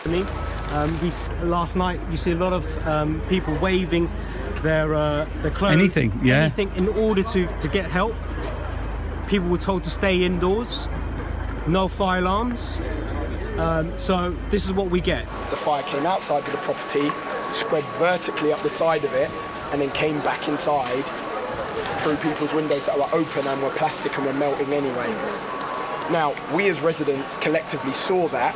Last night you see a lot of people waving their clothes, anything in order to get help. People were told to stay indoors, no fire alarms. So this is what we get. The fire came outside of the property, spread vertically up the side of it, and then came back inside through people's windows that were open and were plastic and were melting anyway. Now, we as residents collectively saw that,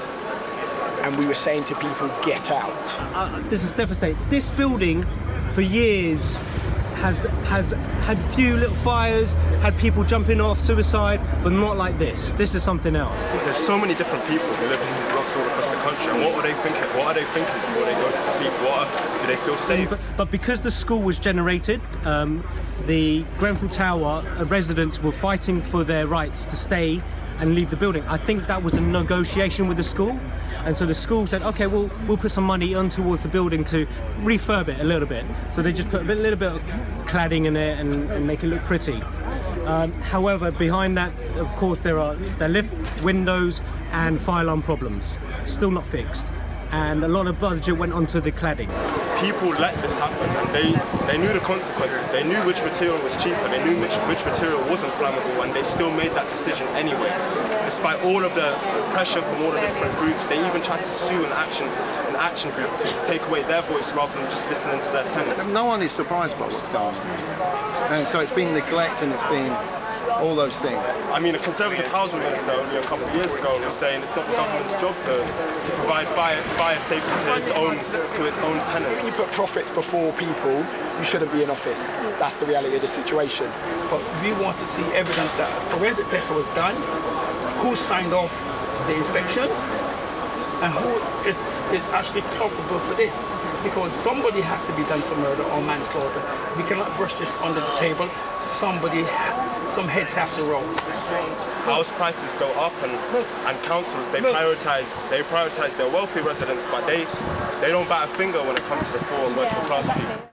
and we were saying to people, get out. This is devastating. This building, for years, has had few little fires, had people jumping off, suicide, but not like this. This is something else. There's so many different people who live in these blocks all across the country, and what are they thinking? What are they thinking before they go to sleep? Do they feel safe? But because the school was generated, the Grenfell Tower residents were fighting for their rights to stay and leave the building. I think that was a negotiation with the school. And so the school said, okay, we'll put some money on towards the building to refurb it a little bit. So they just put a little bit of cladding in it and make it look pretty. However, behind that, of course, there are the lift, windows and fire alarm problems. Still not fixed. And a lot of budget went onto the cladding. People let this happen, and they knew the consequences. They knew which material was cheaper, they knew which material wasn't flammable, and they still made that decision anyway. Despite all of the pressure from all the different groups, they even tried to sue an action group to take away their voice rather than just listening to their tenants. No one is surprised by what's going on. And so it's been neglect and it's been all those things. I mean, a Conservative housing minister only a couple of years ago was saying it's not the government's job to provide fire safety to its own tenants. When you put profits before people, you shouldn't be in office. That's the reality of the situation. But we want to see evidence that a forensic test was done, who signed off the inspection, and who is actually culpable for this. Because somebody has to be done for murder or manslaughter. We cannot brush this under the table. Some heads have to roll. House prices go up, and councils they prioritise their wealthy residents, but they don't bat a finger when it comes to the poor and working class people.